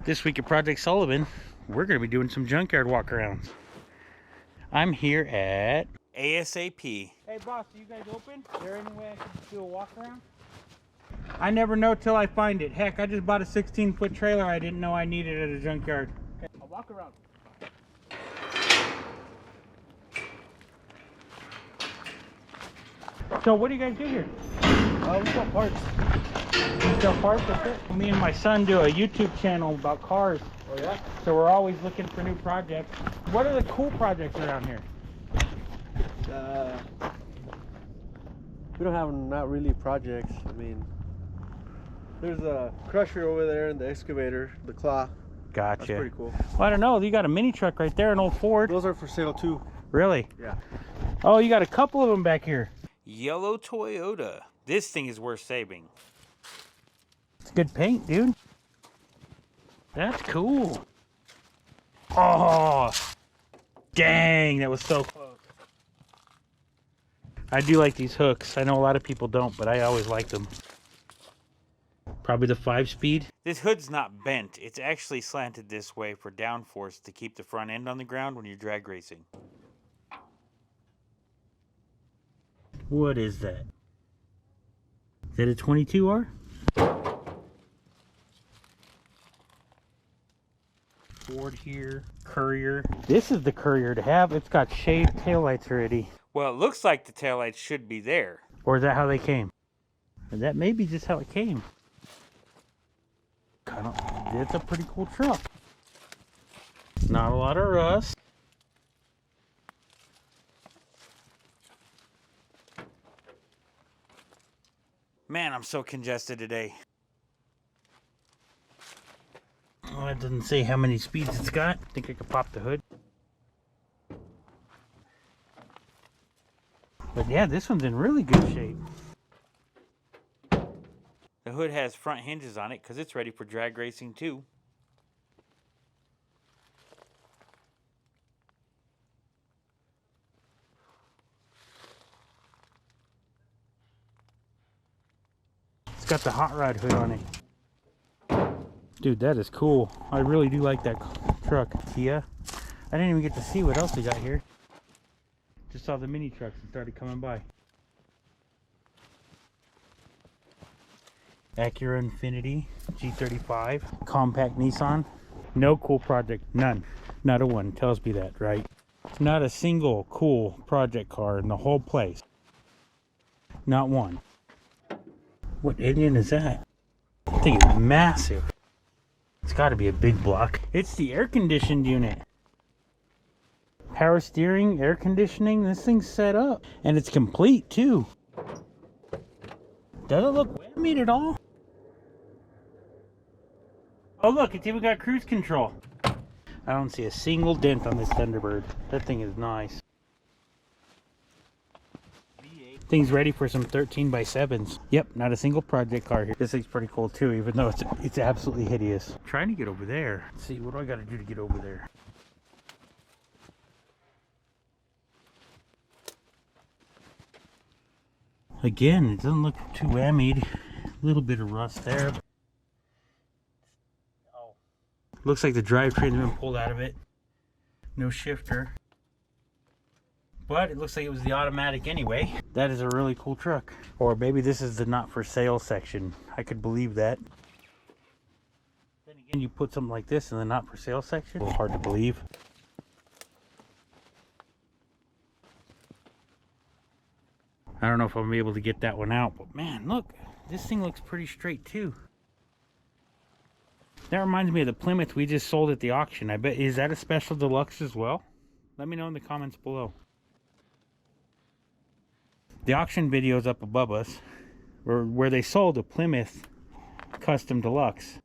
This week at Project Sullivan, we're going to be doing some junkyard walkarounds. I'm here at ASAP. Hey boss, are you guys open? Is there any way I can do a walkaround? I never know till I find it. Heck, I just bought a 16-foot trailer I didn't know I needed at a junkyard. Okay, I'll walk around. So what do you guys do here? We sell parts. You sell parts, that's it? Me and my son do a YouTube channel about cars. Oh yeah? So we're always looking for new projects. What are the cool projects around here? We don't have not really projects. I mean, there's a crusher over there and the excavator, the claw. Gotcha. That's pretty cool. Well, I don't know. You got a mini truck right there, an old Ford. Those are for sale too. Really? Yeah. Oh, you got a couple of them back here. Yellow Toyota. This thing is worth saving. It's good paint, dude. That's cool. Oh, dang, that was so close. I do like these hooks. I know a lot of people don't, but I always like them. Probably the 5-speed. This hood's not bent. It's actually slanted this way for downforce to keep the front end on the ground when you're drag racing. What is that? Is that a 22R? Ford here, Courier. This is the Courier to have. It's got shaved taillights already. Well, it looks like the taillights should be there. Or is that how they came? And that may be just how it came. It's a pretty cool truck. Not a lot of rust. Man, I'm so congested today. Oh, it doesn't say how many speeds it's got. I think I could pop the hood. But yeah, this one's in really good shape. The hood has front hinges on it because it's ready for drag racing too. It's got the hot rod hood on it. Dude, that is cool. I really do like that truck. Kia. I didn't even get to see what else they got here. Just saw the mini trucks and started coming by. Acura Infiniti G35. Compact Nissan. No cool project. None. Not a one. Tells me that, right? Not a single cool project car in the whole place. Not one. What engine is that? I think it's massive. It's got to be a big block. It's the air conditioned unit. Power steering, air conditioning. This thing's set up. And it's complete too. Doesn't look whammied at all. Oh look, it's even got cruise control. I don't see a single dent on this Thunderbird. That thing is nice. Thing's ready for some 13x7s. Yep, not a single project car here. This thing's pretty cool too, even though it's absolutely hideous. I'm trying to get over there. Let's see, what do I gotta do to get over there? Again, it doesn't look too whammied. A little bit of rust there. Oh. Looks like the drivetrain's been pulled out of it. No shifter. But it looks like it was the automatic anyway. That is a really cool truck. Or maybe this is the not for sale section. I could believe that. Then again, you put something like this in the not for sale section. A little hard to believe. I don't know if I'm gonna be able to get that one out, but man, look, this thing looks pretty straight too. That reminds me of the Plymouth we just sold at the auction. I bet, is that a special deluxe as well? Let me know in the comments below. The auction video is up above us, where they sold a Plymouth custom deluxe.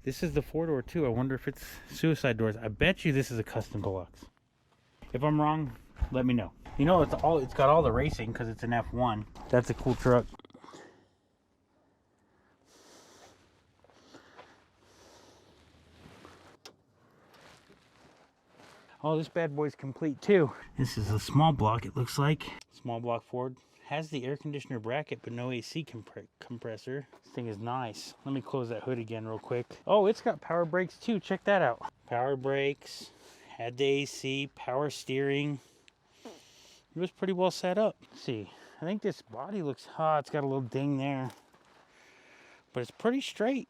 This is the 4-door too. I wonder if it's suicide doors. I bet you this is a custom deluxe. If I'm wrong, let me know. You know, it's got all the racing because it's an F1. That's a cool truck. Oh, this bad boy's complete too. This is a small block, it looks like. Small block Ford. Has the air conditioner bracket, but no AC compressor. This thing is nice. Let me close that hood again real quick. Oh, it's got power brakes too. Check that out. Power brakes. Had the AC, power steering. It was pretty well set up. Let's see. I think this body looks hot. It's got a little ding there. But it's pretty straight.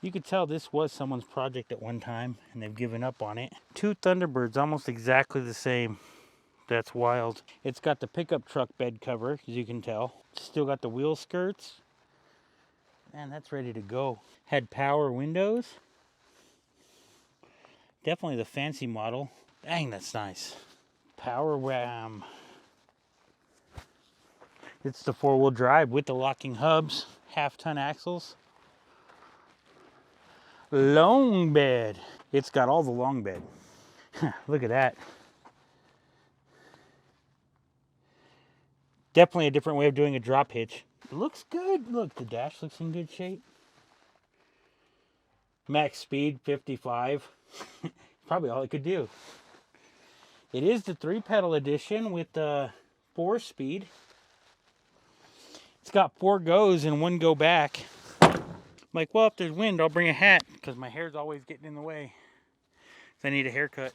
You could tell this was someone's project at one time, and they've given up on it. Two Thunderbirds, almost exactly the same. That's wild. It's got the pickup truck bed cover, as you can tell. Still got the wheel skirts. Man, that's ready to go. Had power windows. Definitely the fancy model. Dang, that's nice. Power wham. It's the 4-wheel drive with the locking hubs. Half-ton axles. Long bed. It's got all the long bed. Look at that. Definitely a different way of doing a drop hitch. It looks good. Look, the dash looks in good shape. Max speed 55. Probably all it could do. It is the 3-pedal edition with the 4-speed. It's got 4 goes and 1 go back. I'm like, well, if there's wind, I'll bring a hat because my hair's always getting in the way. I need a haircut.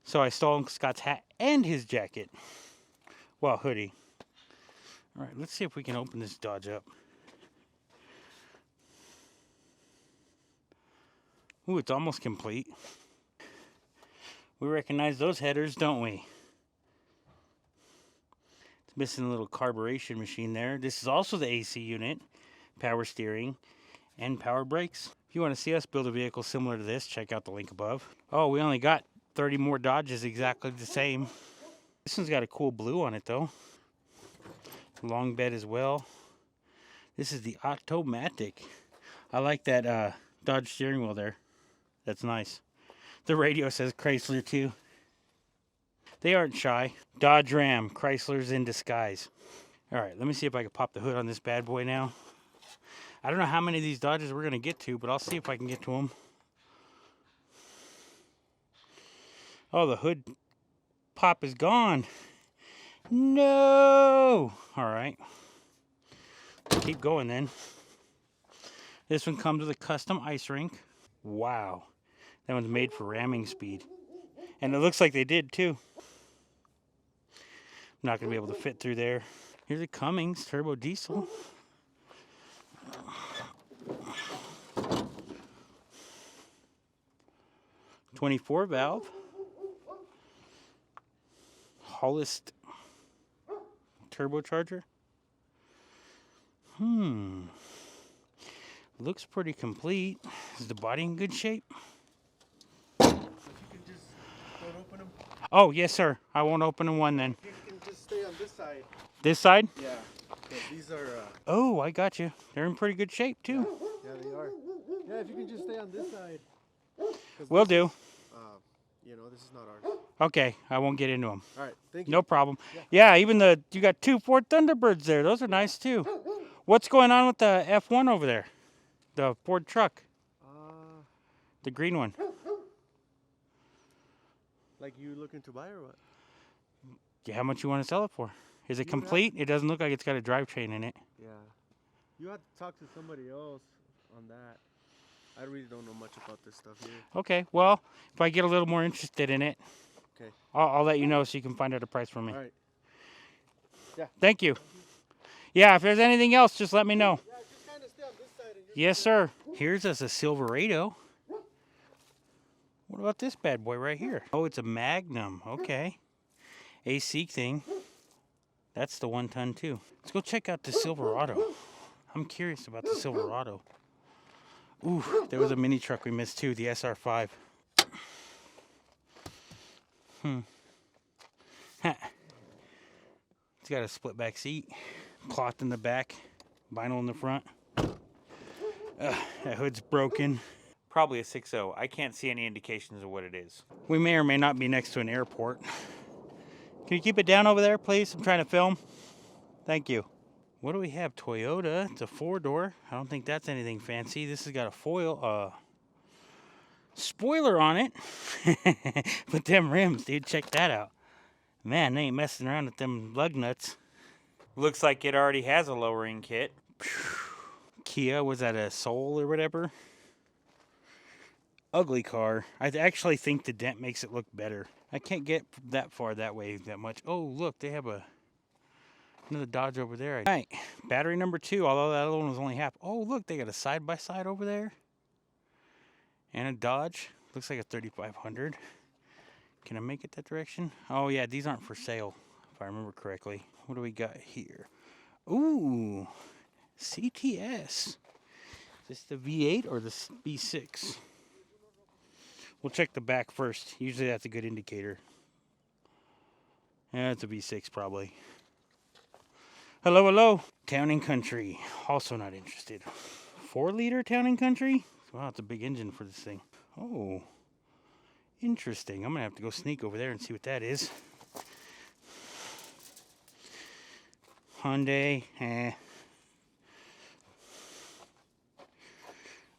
So I stole Scott's hat and his jacket. Well, hoodie. All right, let's see if we can open this Dodge up. Ooh, it's almost complete. We recognize those headers, don't we? It's missing a little carburation machine there. This is also the AC unit, power steering, and power brakes. If you want to see us build a vehicle similar to this, check out the link above. Oh, we only got 30 more Dodges exactly the same. This one's got a cool blue on it though. Long bed as well. This is the Automotive. I like that Dodge steering wheel there. That's nice. The radio says Chrysler too. They aren't shy. Dodge Ram, Chrysler's in disguise. All right, let me see if I can pop the hood on this bad boy now. I don't know how many of these Dodges we're gonna get to, but I'll see if I can get to them. Oh, the hood pop is gone. No! All right. Keep going then. This one comes with a custom ice rink. Wow. That one's made for ramming speed. And it looks like they did too. I'm not going to be able to fit through there. Here's a Cummins turbo diesel. .24 valve. Hollist turbocharger. Looks pretty complete. Is the body in good shape? If you can just don't open them. Oh, yes, sir. I won't open one then. You can just stay on this side. This side? Yeah. These are. Oh, I got you. They're in pretty good shape too. Yeah, they are. Yeah, if you can just stay on this side. Will do. You know, this is not ours. Okay, I won't get into them. All right, thank you. No problem. Yeah, even you got 2 Ford Thunderbirds there. Those are nice too. What's going on with the F1 over there? The Ford truck. The green one. Like you looking to buy or what? Yeah, how much you want to sell it for? Is it complete? It doesn't look like it's got a drivetrain in it. Yeah. You have to talk to somebody else on that. I really don't know much about this stuff here. Okay, well, if I get a little more interested in it, okay, I'll let you know so you can find out a price for me. All right. Yeah. Thank you. Yeah, if there's anything else, just let me know. Yeah, just kind of stay on this side. And Yes, sir. Here's us a Silverado. What about this bad boy right here? Oh, it's a Magnum. Okay. AC thing. That's the 1-ton too. Let's go check out the Silverado. I'm curious about the Silverado. Ooh, there was a mini truck we missed too, the SR5. It's got a split back seat, cloth in the back, vinyl in the front. That hood's broken. Probably a 6.0. I can't see any indications of what it is. We may or may not be next to an airport. Can you keep it down over there, please? I'm trying to film. Thank you. What do we have? Toyota. It's a 4-door. I don't think that's anything fancy. This has got a foil, Spoiler on it. But them rims, dude, check that out. Man, they ain't messing around with them lug nuts. Looks like it already has a lowering kit. Kia, was that a Soul or whatever? Ugly car. I actually think the dent makes it look better. I can't get that far that way that much. Oh, look, they have another Dodge over there. All right, battery number 2, although that other one was only half. Oh, look, they got a side-by-side over there. And a Dodge. Looks like a 3500. Can I make it that direction? Oh, yeah, these aren't for sale, if I remember correctly. What do we got here? Ooh, CTS. Is this the V8 or the V6? We'll check the back first. Usually that's a good indicator. Yeah, it's a V6 probably. Hello, hello. Town and Country. Also not interested. 4-liter Town and Country? Wow, it's a big engine for this thing. Oh, interesting. I'm going to have to go sneak over there and see what that is. Hyundai.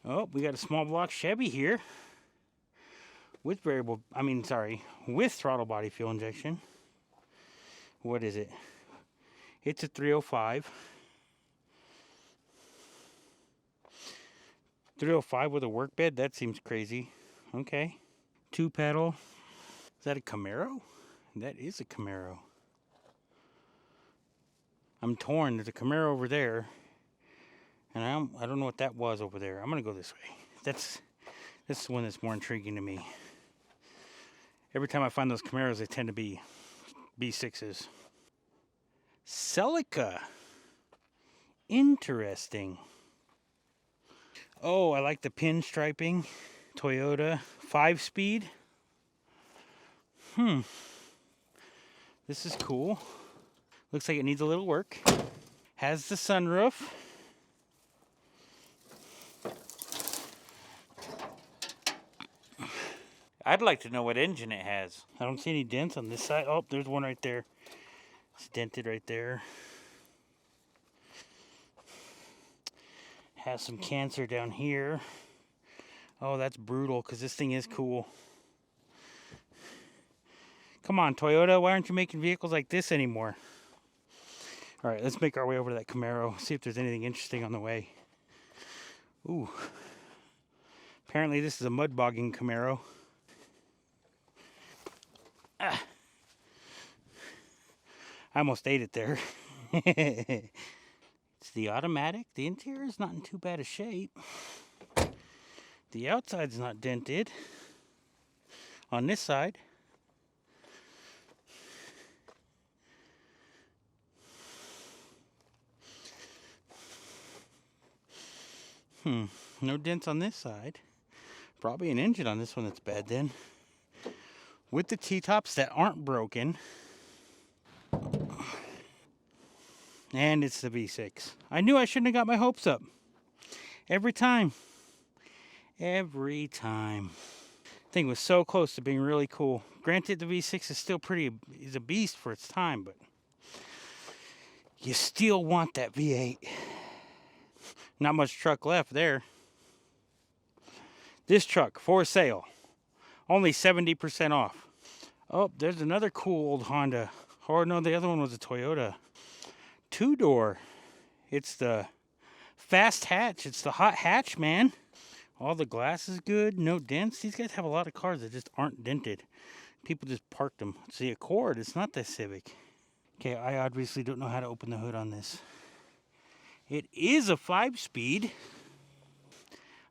Oh, we got a small block Chevy here. With with throttle body fuel injection. What is it? It's a 305. 305 with a work bed? That seems crazy. Okay. 2-pedal. Is that a Camaro? That is a Camaro. I'm torn. There's a Camaro over there. And I don't know what that was over there. I'm going to go this way. This is the one that's more intriguing to me. Every time I find those Camaros, they tend to be B6s. Celica. Interesting. Oh, I like the pinstriping. Toyota 5-speed. This is cool. Looks like it needs a little work. Has the sunroof. I'd like to know what engine it has. I don't see any dents on this side. Oh, there's one right there. It's dented right there. Has some cancer down here. Oh, that's brutal because this thing is cool. Come on, Toyota. Why aren't you making vehicles like this anymore? All right, let's make our way over to that Camaro. See if there's anything interesting on the way. Ooh. Apparently this is a mud bogging Camaro. Ah. I almost ate it there. It's the automatic. The interior is not in too bad a shape. The outside's not dented. On this side. No dents on this side. Probably an engine on this one that's bad then. With the T-tops that aren't broken. And it's the V6. I knew I shouldn't have got my hopes up. Every time. Every time. Thing was so close to being really cool. Granted, the V6 is still is a beast for its time, but you still want that V8. Not much truck left there. This truck, for sale. Only 70% off. Oh, there's another cool old Honda. Or no, the other one was a Toyota. 2-door. It's the fast hatch. It's the hot hatch, man. All the glass is good. No dents. These guys have a lot of cars that just aren't dented. People just parked them. It's the Accord. It's not the Civic. Okay, I obviously don't know how to open the hood on this. It is a 5-speed.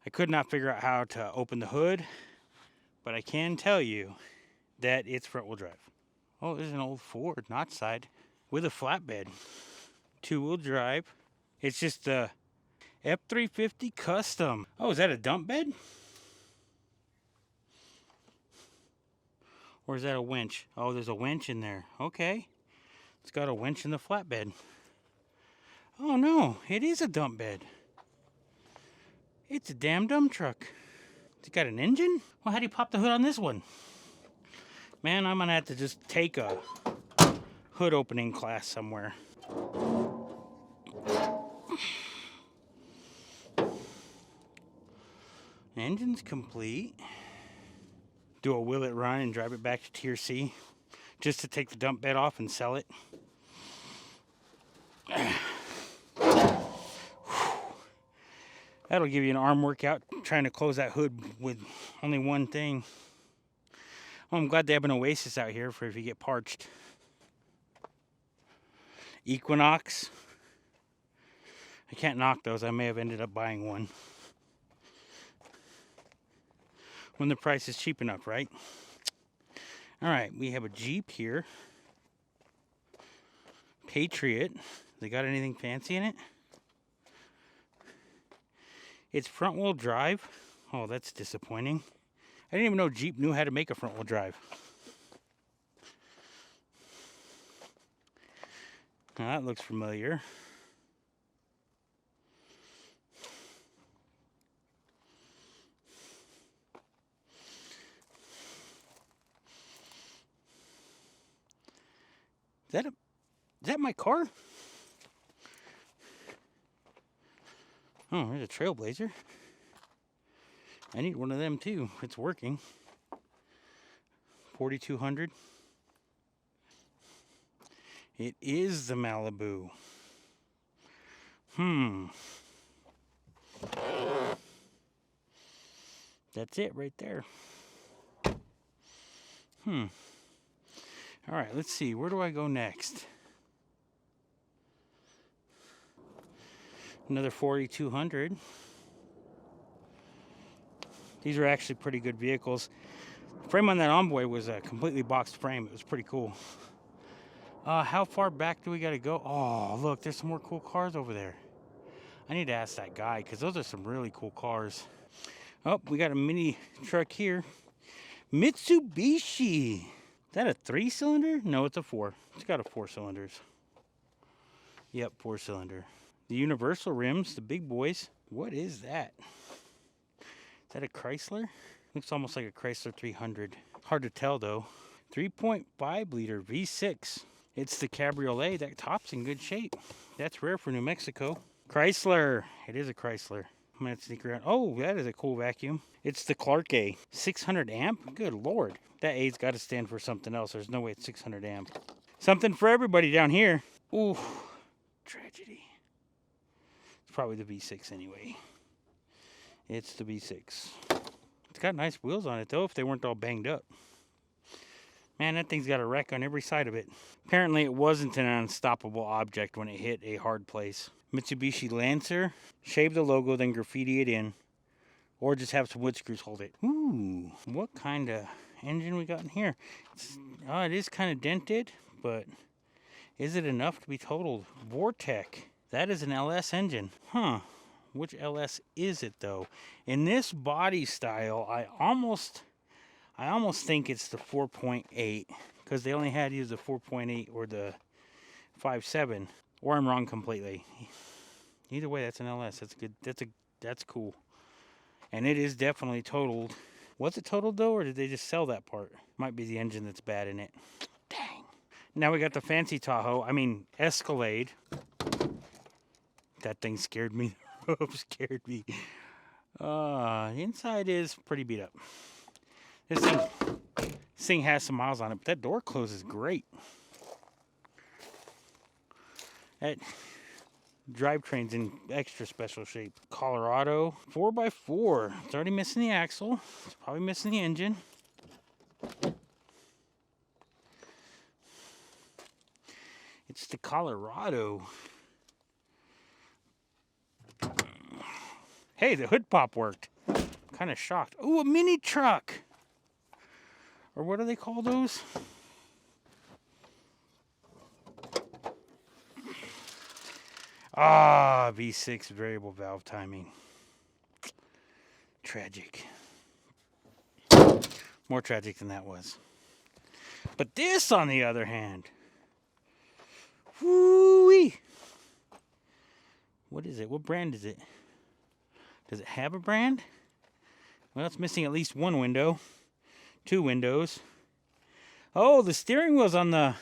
I could not figure out how to open the hood, but I can tell you that it's front-wheel drive. Oh, there's an old Ford, not side, with a flatbed. 2-wheel drive. It's just a F350 Custom. Oh, is that a dump bed? Or is that a winch? Oh, there's a winch in there. Okay. It's got a winch in the flatbed. Oh no, it is a dump bed. It's a damn dump truck. It's got an engine? Well, how do you pop the hood on this one? Man, I'm gonna have to just take a hood opening class somewhere. Engine's complete. do a will it run and drive it back to Tier C just to take the dump bed off and sell it. That'll give you an arm workout trying to close that hood with only one thing. Well, I'm glad they have an Oasis out here for if you get parched. Equinox. I can't knock those. I may have ended up buying one. When the price is cheap enough, right? Alright, we have a Jeep here. Patriot. They got anything fancy in it? It's front wheel drive. Oh, that's disappointing. I didn't even know Jeep knew how to make a front wheel drive. Now that looks familiar. Is that my car? Oh, there's a Trailblazer. I need one of them too. It's working. 4200. It is the Malibu. That's it right there. All right, let's see. Where do I go next? Another 4200. These are actually pretty good vehicles. The frame on that Envoy was a completely boxed frame. It was pretty cool. How far back do we got to go? Oh, look, there's some more cool cars over there. I need to ask that guy because those are some really cool cars. Oh, we got a mini truck here. Mitsubishi. Is that a 3-cylinder? No, it's a 4. It's got a 4 cylinders. Yep, 4-cylinder. The universal rims, the big boys. What is that? Is that a Chrysler? Looks almost like a Chrysler 300. Hard to tell though. 3.5 liter V6. It's the Cabriolet. That top's in good shape. That's rare for New Mexico. Chrysler. It is a Chrysler. I'm going to sneak around. Oh, that is a cool vacuum. It's the Clark A. 600 amp? Good Lord. That A's got to stand for something else. There's no way it's 600 amp. Something for everybody down here. Ooh, tragedy. It's probably the V6 anyway. It's the V6. It's got nice wheels on it though, if they weren't all banged up. Man, that thing's got a wreck on every side of it. Apparently it wasn't an unstoppable object when it hit a hard place. Mitsubishi Lancer. Shave the logo, then graffiti it in. Or just have some wood screws hold it. Ooh, what kind of engine we got in here? It is kind of dented, but is it enough to be totaled? Vortec. That is an LS engine. Huh. Which LS is it though? In this body style, I almost think it's the 4.8 because they only had to use the 4.8 or the 5.7, or I'm wrong completely. Either way, that's an LS. That's good. That's cool. And it is definitely totaled. Was it totaled though, or did they just sell that part? Might be the engine that's bad in it. Dang. Now we got the fancy Tahoe. Escalade. That thing scared me. Scared me. The inside is pretty beat up. This thing has some miles on it, but that door closes great. That drivetrain's in extra special shape. Colorado 4x4. It's already missing the axle. It's probably missing the engine. It's the Colorado. Hey, the hood pop worked. Kind of shocked. Ooh, a mini truck. Or what do they call those? V6 variable valve timing. Tragic. More tragic than that was. But this, on the other hand. Whoo-wee. What is it? What brand is it? Does it have a brand? Well, it's missing at least one window. 2 windows. Oh, the steering wheel's on the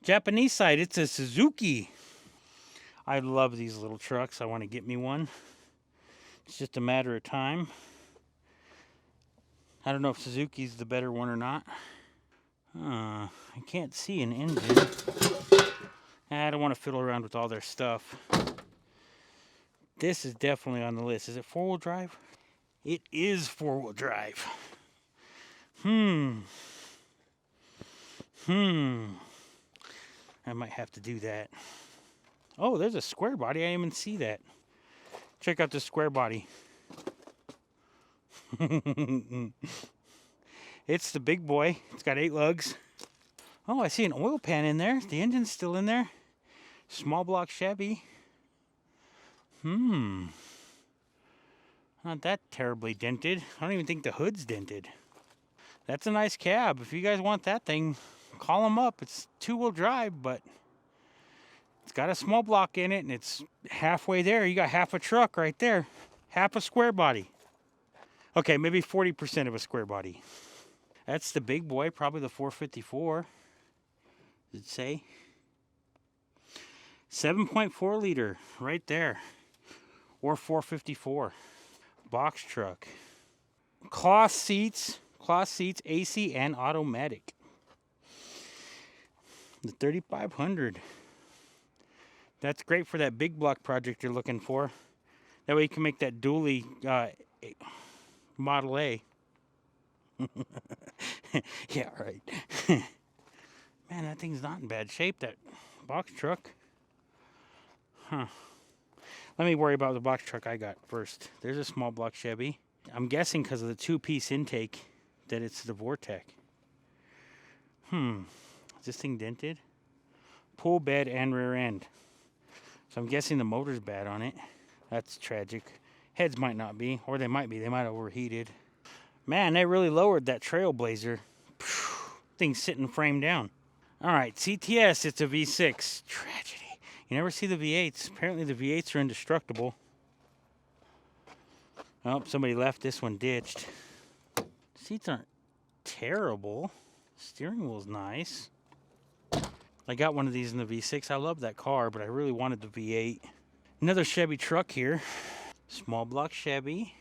Japanese side. It's a Suzuki. I love these little trucks. I want to get me one. It's just a matter of time. I don't know if Suzuki's the better one or not. I can't see an engine. I don't want to fiddle around with all their stuff. This is definitely on the list. Is it four-wheel drive? It is four-wheel drive. I might have to do that. Oh, there's a square body. I didn't even see that. Check out this square body. It's the big boy. It's got 8 lugs. Oh, I see an oil pan in there. The engine's still in there. Small block Chevy. Not that terribly dented. I don't even think the hood's dented. That's a nice cab. If you guys want that thing, call them up. It's 2-wheel drive, but it's got a small block in it, and it's halfway there. You got half a truck right there. Half a square body. Okay, maybe 40% of a square body. That's the big boy, probably the 454. Does it say? 7.4 liter, right there. Or 454. Box truck. Cloth seats, AC and automatic. The 3500. That's great for that big block project you're looking for. That way you can make that dually Model A. Yeah, right. Man, that thing's not in bad shape, that box truck. Let me worry about the box truck I got first. There's a small block Chevy. I'm guessing because of the 2-piece intake that it's the Vortec. Is this thing dented? Pool bed and rear end. So I'm guessing the motor's bad on it. That's tragic. Heads might not be, or they might be. They might have overheated. Man, they really lowered that Trailblazer. Thing's sitting frame down. All right, CTS, it's a V6. Tragedy. You never see the V8s. Apparently the V8s are indestructible. Oh, somebody left. This one ditched. Seats aren't terrible. Steering wheel's nice. I got one of these in the V6. I love that car, but I really wanted the V8. Another Chevy truck here. Small block Chevy.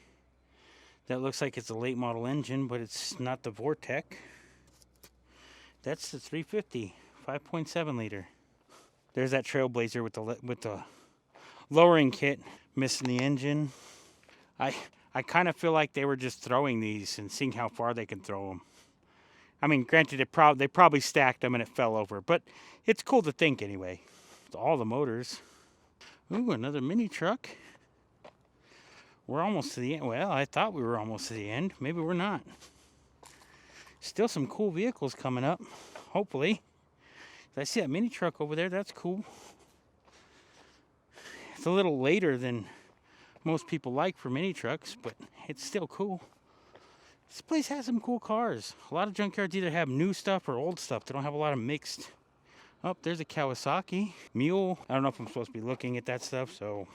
That looks like it's a late model engine, but it's not the Vortec. That's the 350, 5.7 liter. There's that Trailblazer with the lowering kit, missing the engine. I kind of feel like they were just throwing these and seeing how far they can throw them. I mean, granted, they probably stacked them and it fell over, but it's cool to think anyway. It's all the motors. Ooh, another mini truck. We're almost to the end. Well, I thought we were almost to the end. Maybe we're not. Still some cool vehicles coming up, hopefully. I see that mini truck over there. That's cool. It's a little later than most people like for mini trucks, but it's still cool. This place has some cool cars. A lot of junkyards either have new stuff or old stuff. They don't have a lot of mixed. Oh, there's a Kawasaki Mule. I don't know if I'm supposed to be looking at that stuff, so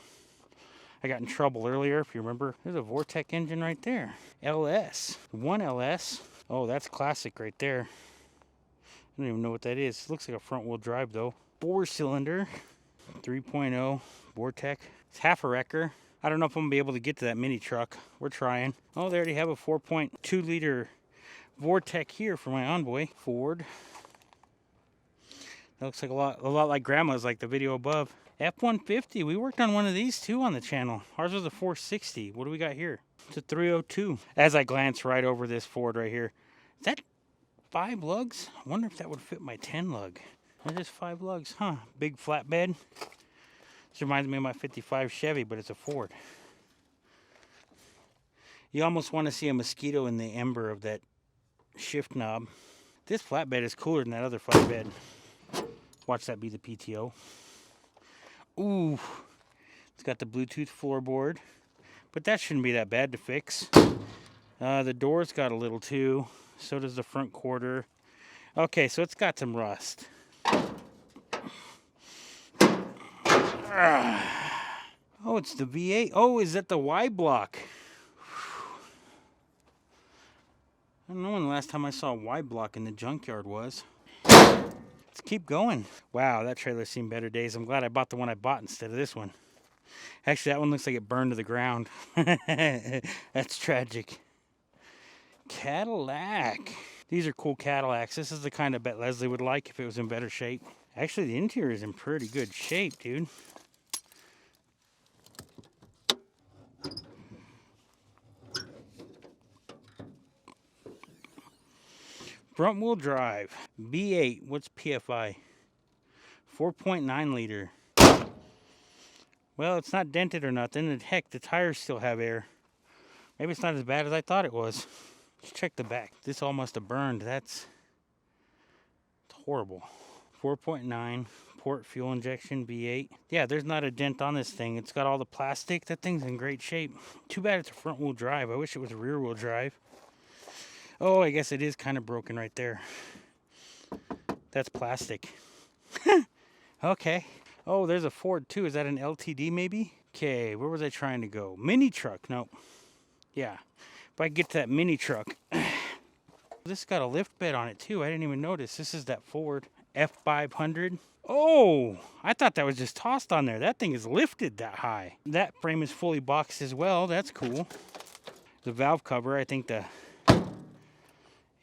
I got in trouble earlier, if you remember. There's a Vortec engine right there. LS. One LS. Oh, that's classic right there. I don't even know what that is. It looks like a front-wheel drive, though. 4-cylinder. 3.0 Vortec. It's half a wrecker. I don't know if I'm going to be able to get to that mini truck. We're trying. Oh, they already have a 4.2 liter Vortec here for my Envoy. Ford. That looks like a lot like Grandma's, like the video above. F-150. We worked on one of these too on the channel. Ours was a 460. What do we got here? It's a 302. As I glance right over this Ford right here. Is that 5 lugs? I wonder if that would fit my 10 lug. That is 5 lugs. Huh. Big flatbed. This reminds me of my 55 Chevy, but it's a Ford. You almost want to see a mosquito in the ember of that shift knob. This flatbed is cooler than that other flatbed. Watch that be the PTO. Ooh. It's got the Bluetooth floorboard. But that shouldn't be that bad to fix. The door's got a little too. So does the front quarter. Okay, so it's got some rust. Oh, it's the V8. Oh, is that the Y block? I don't know when the last time I saw a Y block in the junkyard was. Let's keep going. Wow, that trailer's seen better days. I'm glad I bought the one I bought instead of this one. Actually, that one looks like it burned to the ground. That's tragic. Cadillac. These are cool Cadillacs. This is the kind I bet Leslie would like if it was in better shape. Actually, the interior is in pretty good shape, dude. Front wheel drive. B8. What's PFI? 4.9 liter. Well, it's not dented or nothing. And heck, the tires still have air. Maybe it's not as bad as I thought it was. Let's check the back. This all must have burned. That's horrible. 4.9 port fuel injection V8. Yeah, there's not a dent on this thing. It's got all the plastic. That thing's in great shape. Too bad it's a front wheel drive. I wish it was a rear wheel drive. Oh, I guess it is kind of broken right there. That's plastic. Okay. Oh, there's a Ford too. Is that an LTD maybe? Okay, where was I trying to go? Mini truck. Nope. Yeah. If I get to that mini truck. This got a lift bed on it too. I didn't even notice. This is that Ford F500. Oh, I thought that was just tossed on there. That thing is lifted that high. That frame is fully boxed as well. That's cool. The valve cover, I think the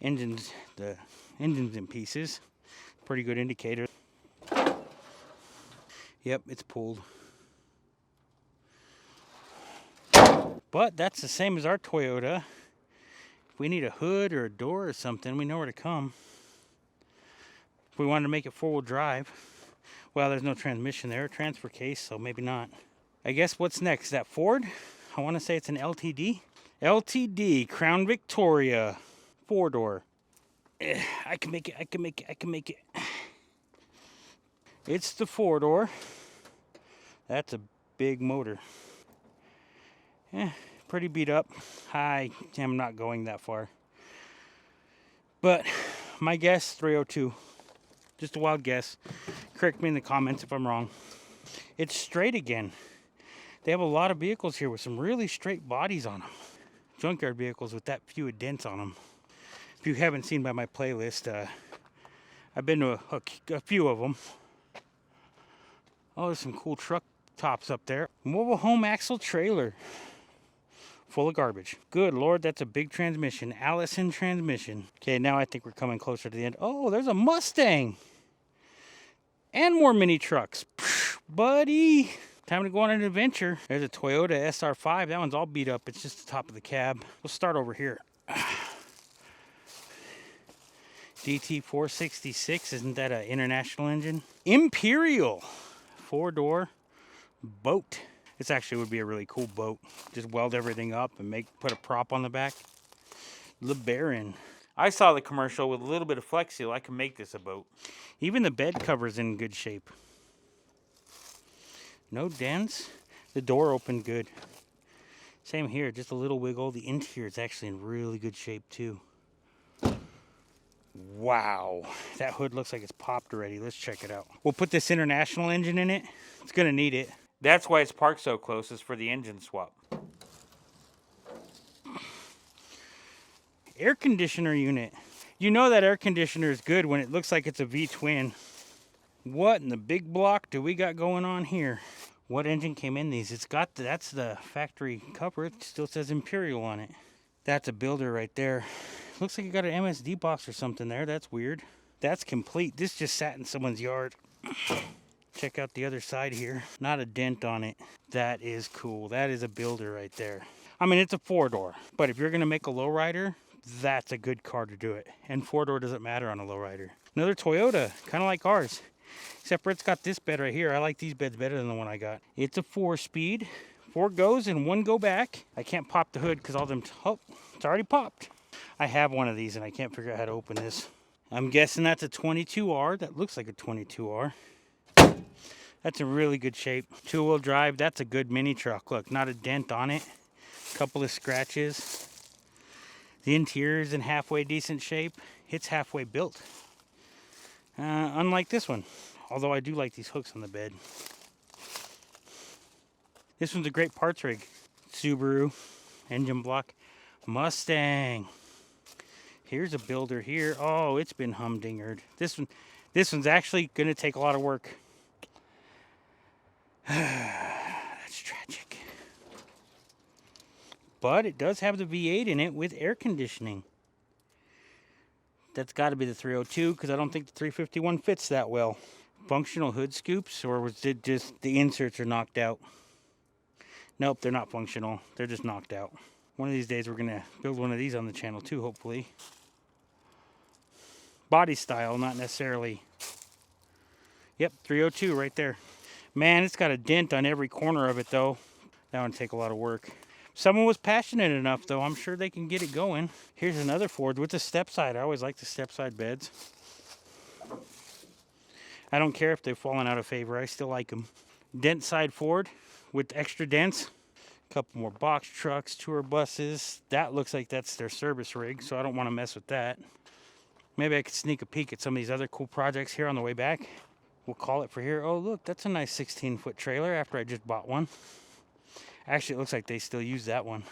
engine's in pieces. Pretty good indicator. Yep, it's pulled. But that's the same as our Toyota. If we need a hood or a door or something, we know where to come. If we wanted to make it four-wheel drive, well, there's no transmission there, transfer case, so maybe not. I guess what's next? That Ford? I want to say it's an LTD. LTD, Crown Victoria, four-door. I can make it. It's the four-door. That's a big motor. Pretty beat up. I am not going that far. But my guess, 302. Just a wild guess. Correct me in the comments if I'm wrong. It's straight again. They have a lot of vehicles here with some really straight bodies on them. Junkyard vehicles with that few dents on them. If you haven't seen by my playlist, I've been to a few of them. Oh, there's some cool truck tops up there. Mobile home axle trailer. Full of garbage. Good Lord, that's a big transmission. Allison transmission. Okay, now I think we're coming closer to the end. Oh, there's a Mustang. And more mini trucks. Psh, buddy. Time to go on an adventure. There's a Toyota SR5. That one's all beat up. It's just the top of the cab. We'll start over here. DT466. Isn't that an international engine? Imperial. Four-door boat. This actually would be a really cool boat. Just weld everything up and put a prop on the back. LeBaron. I saw the commercial with a little bit of Flex Seal. I can make this a boat. Even the bed cover's in good shape. No dents. The door opened good. Same here, just a little wiggle. The interior is actually in really good shape too. Wow. That hood looks like it's popped already. Let's check it out. We'll put this international engine in it. It's going to need it. That's why it's parked so close, is for the engine swap. Air conditioner unit. You know that air conditioner is good when it looks like it's a V-twin. What in the big block do we got going on here? What engine came in these? It's got, that's the factory cover. It still says Imperial on it. That's a builder right there. Looks like you got an MSD box or something there. That's weird. That's complete. This just sat in someone's yard. Check out the other side here. Not a dent on it. That is cool. That is a builder right there. I mean, it's a four-door. But if you're going to make a lowrider, that's a good car to do it. And four-door doesn't matter on a lowrider. Another Toyota, kind of like ours. Except for it's got this bed right here. I like these beds better than the one I got. It's a 4-speed. 4 goes and 1 go back. I can't pop the hood because all them... Oh, it's already popped. I have one of these and I can't figure out how to open this. I'm guessing that's a 22R. That looks like a 22R. That's in really good shape. 2-wheel drive. That's a good mini truck. Look, not a dent on it. Couple of scratches. The interior is in halfway decent shape. It's halfway built. Unlike this one. Although I do like these hooks on the bed. This one's a great parts rig. Subaru. Engine block. Mustang. Here's a builder here. Oh, it's been humdingered. This one's actually going to take a lot of work. That's tragic. But it does have the V8 in it with air conditioning. That's got to be the 302 because I don't think the 351 fits that well. Functional hood scoops, or was it just the inserts are knocked out? Nope, they're not functional. They're just knocked out. One of these days we're going to build one of these on the channel too, hopefully. Body style, not necessarily. Yep, 302 right there. Man, it's got a dent on every corner of it though. That would take a lot of work. If someone was passionate enough though, I'm sure they can get it going. Here's another Ford with the step side. I always like the step side beds. I don't care if they've fallen out of favor. I still like them. Dent side Ford with extra dents. A couple more box trucks, tour buses. That looks like that's their service rig, so I don't want to mess with that. Maybe I could sneak a peek at some of these other cool projects here on the way back. We'll call it for here. Oh, look, that's a nice 16-foot trailer after I just bought one. Actually, it looks like they still use that one.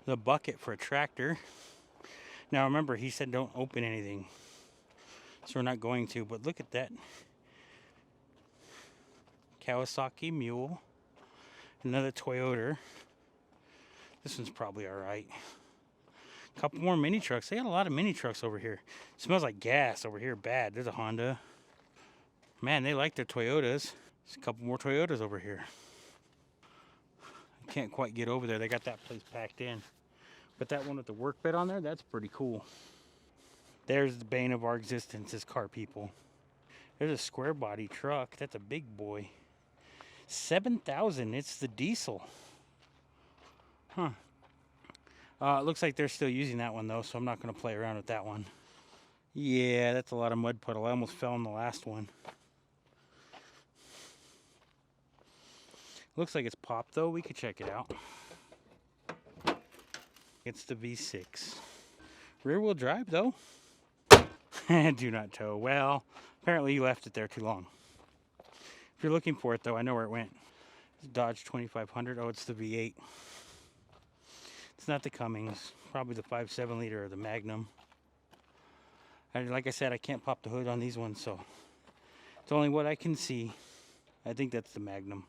The bucket for a tractor. Now, remember, he said don't open anything. So we're not going to, but look at that. Kawasaki Mule. Another Toyota. This one's probably all right. A couple more mini trucks. They got a lot of mini trucks over here. It smells like gas over here. Bad. There's a Honda. Man, they like their Toyotas. There's a couple more Toyotas over here. I can't quite get over there. They got that place packed in. But that one with the work bed on there, that's pretty cool. There's the bane of our existence as car people. There's a square body truck. That's a big boy. 7,000. It's the diesel. Huh. It looks like they're still using that one though, so I'm not going to play around with that one. Yeah, that's a lot of mud puddle. I almost fell in the last one. Looks like it's popped though. We could check it out. It's the V6. Rear wheel drive though. Do not tow. Well, apparently you left it there too long. If you're looking for it though, I know where it went. It's Dodge 2500. Oh, it's the V8. It's not the Cummins. Probably the 5.7 liter or the Magnum. And like I said, I can't pop the hood on these ones, so it's only what I can see. I think that's the Magnum.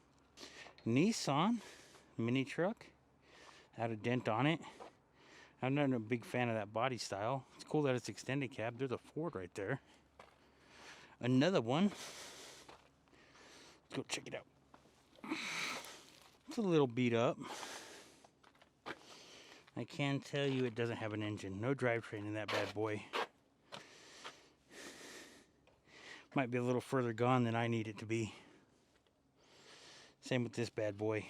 Nissan mini truck. Had a dent on it. I'm not a big fan of that body style. It's cool that it's extended cab. There's a Ford right there. Another one. Let's go check it out. It's a little beat up. I can tell you it doesn't have an engine. No drivetrain in that bad boy. Might be a little further gone than I need it to be. Same with this bad boy.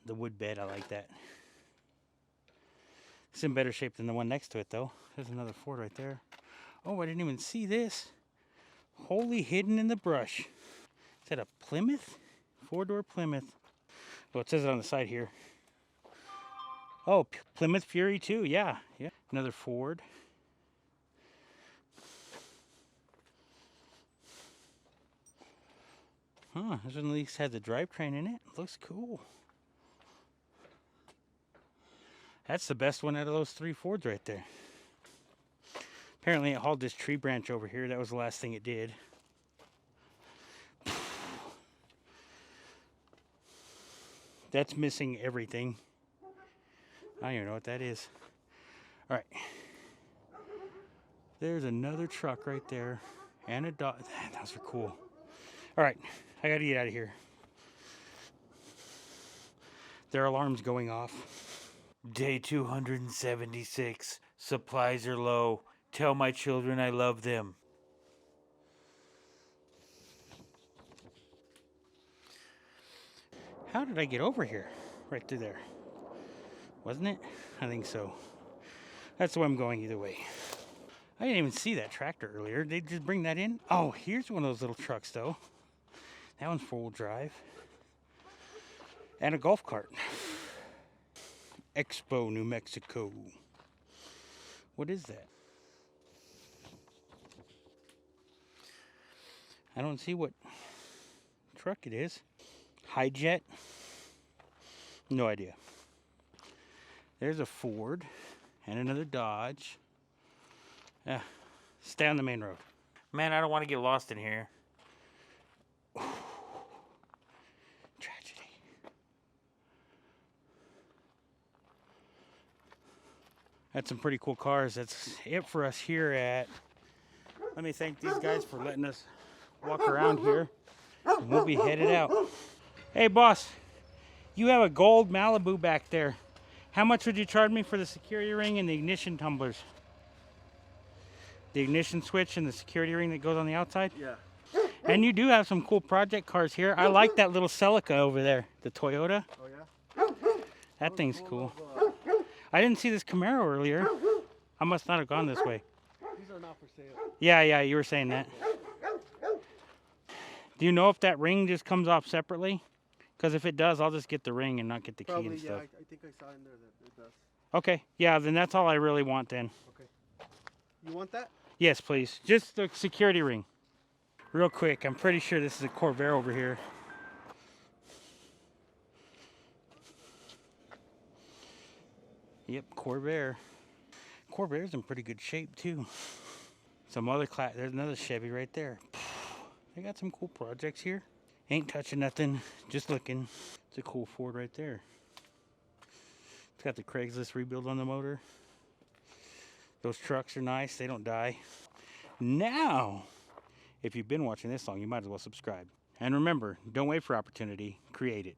The wood bed, I like that. It's in better shape than the one next to it, though. There's another Ford right there. Oh, I didn't even see this. Wholly hidden in the brush. Is that a Plymouth? Four-door Plymouth. Oh, it says it on the side here. Oh, Plymouth Fury 2. Yeah. Another Ford. Huh, this one at least has a drivetrain in it. Looks cool. That's the best one out of those three Fords right there. Apparently it hauled this tree branch over here. That was the last thing it did. That's missing everything. I don't even know what that is. Alright. There's another truck right there. And a dog. Those are cool. Alright, I gotta get out of here. Their alarm's going off. Day 276. Supplies are low. Tell my children I love them. How did I get over here? Right through there. Wasn't it? I think so. That's the way I'm going either way. I didn't even see that tractor earlier. Did they just bring that in? Oh, here's one of those little trucks though. That one's four-wheel drive. And a golf cart. Expo, New Mexico. What is that? I don't see what truck it is. Hi-Jet? No idea. There's a Ford and another Dodge. Stay on the main road. Man, I don't want to get lost in here. That's some pretty cool cars. That's it for us here at... Let me thank these guys for letting us walk around here. And we'll be headed out. Hey, boss. You have a gold Malibu back there. How much would you charge me for the security ring and the ignition tumblers? The ignition switch and the security ring that goes on the outside? Yeah. And you do have some cool project cars here. I like that little Celica over there, the Toyota. Oh yeah. That thing's cool. I didn't see this Camaro earlier. I must not have gone this way. These are not for sale. Yeah, you were saying that. Do you know if that ring just comes off separately? Because if it does, I'll just get the ring and not get the key and stuff. I think I saw in there that it does. Okay, yeah, then that's all I really want then. Okay. You want that? Yes, please. Just the security ring. Real quick, I'm pretty sure this is a Corvair over here. Yep, Corvair. Corvair's in pretty good shape too. Some other class, there's another Chevy right there. They got some cool projects here. Ain't touching nothing, just looking. It's a cool Ford right there. It's got the Craigslist rebuild on the motor. Those trucks are nice, they don't die. Now, if you've been watching this long, you might as well subscribe. And remember, don't wait for opportunity, create it.